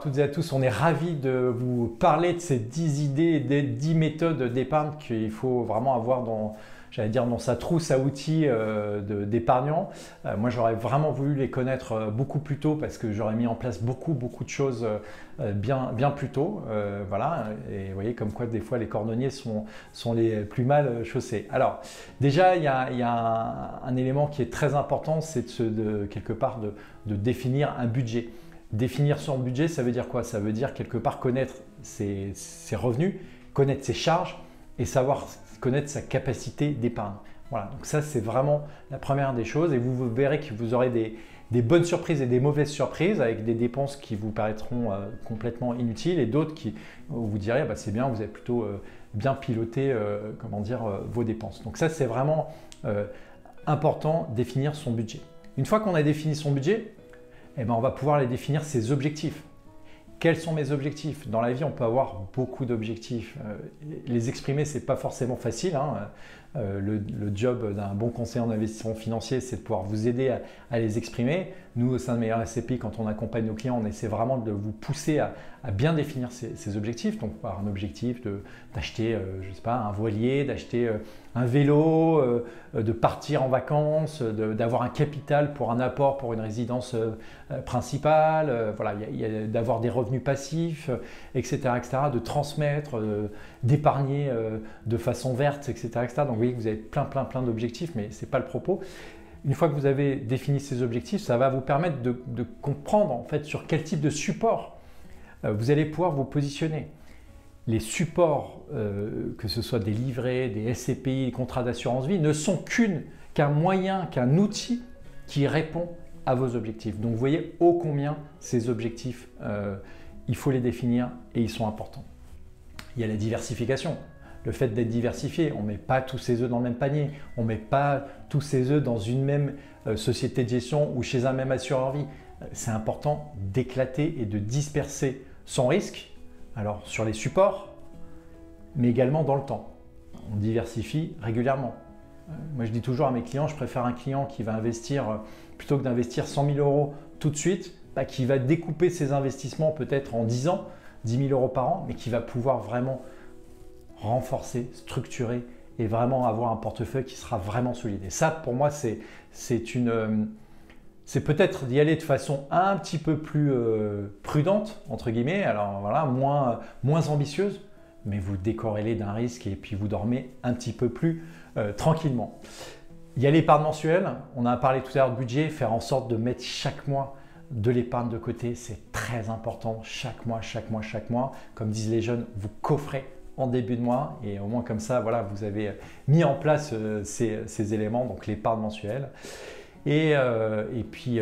toutes et à tous, on est ravis de vous parler de ces 10 idées, des 10 méthodes d'épargne qu'il faut vraiment avoir dans, j'allais dire, dans sa trousse à outils d'épargnants. Moi, j'aurais vraiment voulu les connaître beaucoup plus tôt parce que j'aurais mis en place beaucoup de choses bien plus tôt. Voilà, et vous voyez comme quoi des fois les cordonniers sont les plus mal chaussés. Alors, déjà, il y a un élément qui est très important, c'est quelque part de définir un budget. Définir son budget, ça veut dire quoi? Ça veut dire quelque part connaître ses revenus, connaître ses charges et connaître sa capacité d'épargne. Voilà, donc ça c'est vraiment la première des choses et vous verrez que vous aurez des bonnes surprises et des mauvaises surprises avec des dépenses qui vous paraîtront complètement inutiles et d'autres où vous direz bah, c'est bien, vous avez plutôt bien piloté vos dépenses. Donc ça c'est vraiment important, définir son budget. Une fois qu'on a défini son budget, eh ben, on va pouvoir les définir ses objectifs. Quels sont mes objectifs? Dans la vie, on peut avoir beaucoup d'objectifs. Les exprimer, ce n'est pas forcément facile, hein. Le job d'un bon conseiller en investissement financier, c'est de pouvoir vous aider à les exprimer. Nous, au sein de Meilleur SCPI, quand on accompagne nos clients, on essaie vraiment de vous pousser à bien définir ces objectifs. Donc, par un objectif d'acheter, je sais pas, un voilier, d'acheter un vélo, de partir en vacances, d'avoir un capital pour un apport pour une résidence principale, voilà, d'avoir des revenus passifs, etc., de transmettre, d'épargner de façon verte, etc., etc. Donc, vous voyez que vous avez plein d'objectifs, mais ce n'est pas le propos. Une fois que vous avez défini ces objectifs, ça va vous permettre de comprendre en fait sur quel type de support vous allez pouvoir vous positionner. Les supports, que ce soit des livrets, des SCPI, des contrats d'assurance vie, ne sont qu'un moyen, qu'un outil qui répond à vos objectifs. Donc vous voyez ô combien ces objectifs, il faut les définir et ils sont importants. Il y a la diversification. Le fait d'être diversifié, on ne met pas tous ses œufs dans le même panier, on ne met pas tous ses œufs dans une même société de gestion ou chez un même assureur vie. C'est important d'éclater et de disperser son risque, alors sur les supports, mais également dans le temps. On diversifie régulièrement. Moi je dis toujours à mes clients, je préfère un client qui va investir, plutôt que d'investir 100 000 € tout de suite, qui va découper ses investissements peut-être en 10 ans, 10 000 € par an, mais qui va pouvoir vraiment renforcer, structurer et vraiment avoir un portefeuille qui sera vraiment solide. Et ça, pour moi, c'est peut-être d'y aller de façon un petit peu plus prudente, entre guillemets, alors voilà, moins ambitieuse, mais vous décorrélez d'un risque et puis vous dormez un petit peu plus tranquillement. Il y a l'épargne mensuelle, on a parlé tout à l'heure de budget, faire en sorte de mettre chaque mois de l'épargne de côté, c'est très important, chaque mois. Comme disent les jeunes, vous coffrez en début de mois et au moins comme ça, voilà, vous avez mis en place ces éléments, donc l'épargne mensuelle. Et puis,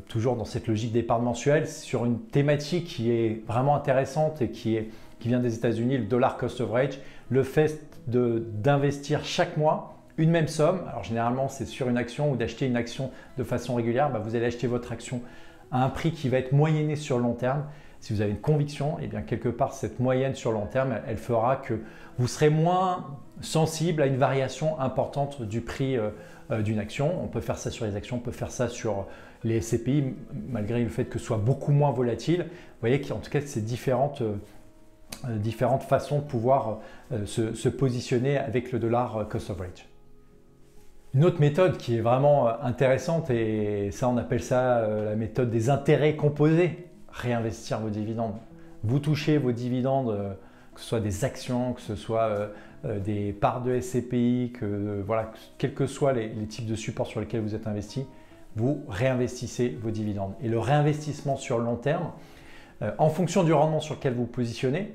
toujours dans cette logique d'épargne mensuelle, sur une thématique qui est vraiment intéressante et qui vient des États-Unis, le dollar cost average, le fait d'investir chaque mois une même somme. Alors généralement, c'est sur une action ou d'acheter une action de façon régulière. Bah, vous allez acheter votre action à un prix qui va être moyenné sur le long terme. Si vous avez une conviction, et bien quelque part, cette moyenne sur le long terme, elle fera que vous serez moins sensible à une variation importante du prix d'une action. On peut faire ça sur les actions, on peut faire ça sur les SCPI, malgré le fait que ce soit beaucoup moins volatile. Vous voyez qu'en tout cas, c'est différentes façons de pouvoir se positionner avec le dollar cost average. Une autre méthode qui est vraiment intéressante, et ça on appelle ça la méthode des intérêts composés. Réinvestir vos dividendes. Vous touchez vos dividendes, que ce soit des actions, que ce soit des parts de SCPI, voilà, quels que soient les types de supports sur lesquels vous êtes investi, vous réinvestissez vos dividendes. Et le réinvestissement sur le long terme, en fonction du rendement sur lequel vous vous positionnez,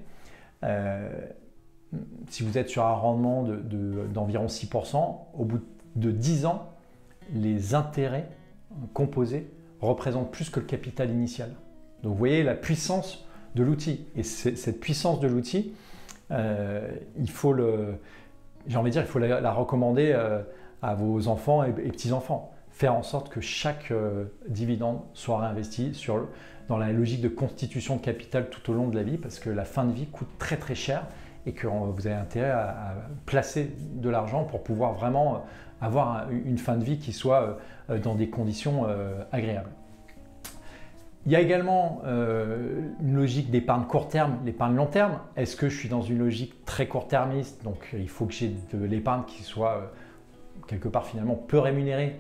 si vous êtes sur un rendement d'environ 6%, au bout de 10 ans, les intérêts composés représentent plus que le capital initial. Donc vous voyez la puissance de l'outil. Et cette puissance de l'outil, il faut la recommander à vos enfants et petits-enfants. Faire en sorte que chaque dividende soit réinvesti dans la logique de constitution de capital tout au long de la vie, parce que la fin de vie coûte très cher et que vous avez intérêt à placer de l'argent pour pouvoir vraiment avoir une fin de vie qui soit dans des conditions agréables. Il y a également une logique d'épargne court terme, l'épargne long terme. Est-ce que je suis dans une logique très court-termiste, donc il faut que j'ai de l'épargne qui soit quelque part finalement peu rémunérée,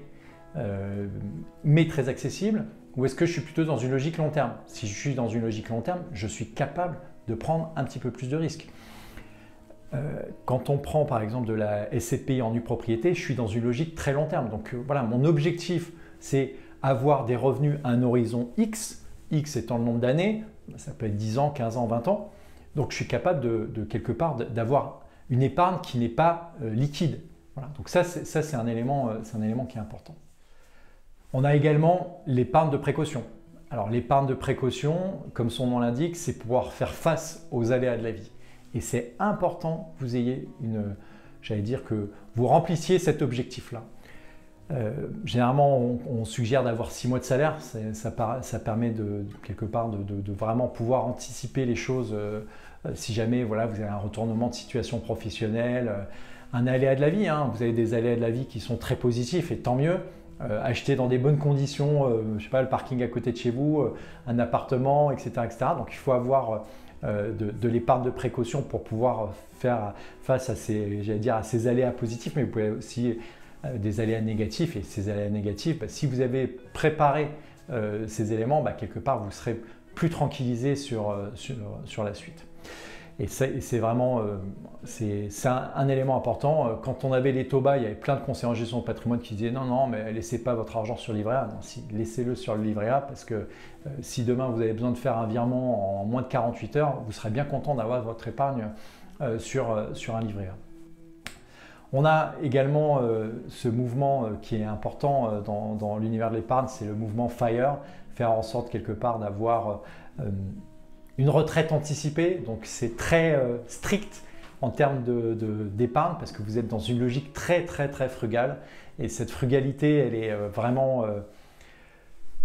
mais très accessible, ou est-ce que je suis plutôt dans une logique long terme? Si je suis dans une logique long terme, je suis capable de prendre un petit peu plus de risques. Quand on prend par exemple de la SCPI en nue propriété, je suis dans une logique très long terme. Donc voilà, mon objectif, c'est avoir des revenus à un horizon X, X étant le nombre d'années, ça peut être 10 ans, 15 ans, 20 ans. Donc je suis capable de quelque part d'avoir une épargne qui n'est pas liquide. Voilà. Donc ça c'est un élément qui est important. On a également l'épargne de précaution. Alors l'épargne de précaution, comme son nom l'indique, c'est pouvoir faire face aux aléas de la vie. Et c'est important que vous ayez j'allais dire que vous remplissiez cet objectif-là. Généralement, on suggère d'avoir 6 mois de salaire. Ça permet quelque part de vraiment pouvoir anticiper les choses si jamais voilà, vous avez un retournement de situation professionnelle, un aléa de la vie. Hein. Vous avez des aléas de la vie qui sont très positifs et tant mieux. Acheter dans des bonnes conditions, je sais pas, le parking à côté de chez vous, un appartement, etc., etc. Donc il faut avoir de l'épargne de précaution pour pouvoir faire face à ces aléas positifs, mais vous pouvez aussi des aléas négatifs, et ces aléas négatifs, si vous avez préparé ces éléments, quelque part vous serez plus tranquillisé sur la suite. Et c'est vraiment un élément important. Quand on avait les taux bas, il y avait plein de conseillers en gestion de patrimoine qui disaient non, mais laissez pas votre argent sur le livret A. Non, si, laissez-le sur le livret A parce que si demain vous avez besoin de faire un virement en moins de 48 heures, vous serez bien content d'avoir votre épargne sur un livret A. On a également ce mouvement qui est important dans l'univers de l'épargne, c'est le mouvement FIRE, faire en sorte quelque part d'avoir une retraite anticipée. Donc c'est très strict en termes d'épargne parce que vous êtes dans une logique très frugale et cette frugalité elle est vraiment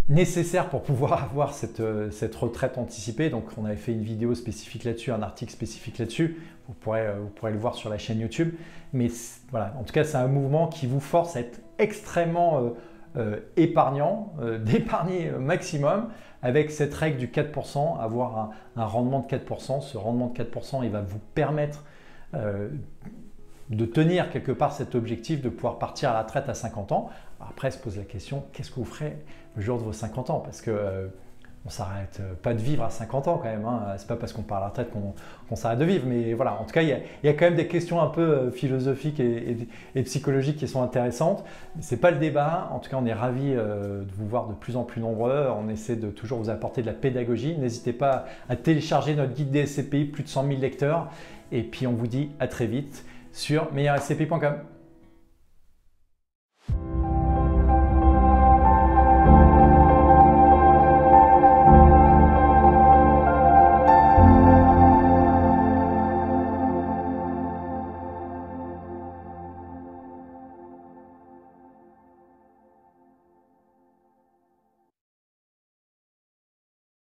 nécessaire pour pouvoir avoir cette retraite anticipée. Donc on avait fait une vidéo spécifique là-dessus, un article spécifique là-dessus, vous pourrez le voir sur la chaîne YouTube. Mais voilà, en tout cas c'est un mouvement qui vous force à être extrêmement épargnant, d'épargner maximum avec cette règle du 4%, avoir un rendement de 4%. Ce rendement de 4%, il va vous permettre de tenir quelque part cet objectif de pouvoir partir à la retraite à 50 ans. Après, se pose la question, qu'est-ce que vous ferez le jour de vos 50 ans? Parce que on ne s'arrête pas de vivre à 50 ans quand même. Hein. Ce n'est pas parce qu'on part à la retraite qu'on s'arrête de vivre. Mais voilà, en tout cas, il y a quand même des questions un peu philosophiques et psychologiques qui sont intéressantes. Ce n'est pas le débat. En tout cas, on est ravis de vous voir de plus en plus nombreux. On essaie de toujours vous apporter de la pédagogie. N'hésitez pas à télécharger notre guide des SCPI, plus de 100 000 lecteurs. Et puis, on vous dit à très vite sur meilleurscpi.com.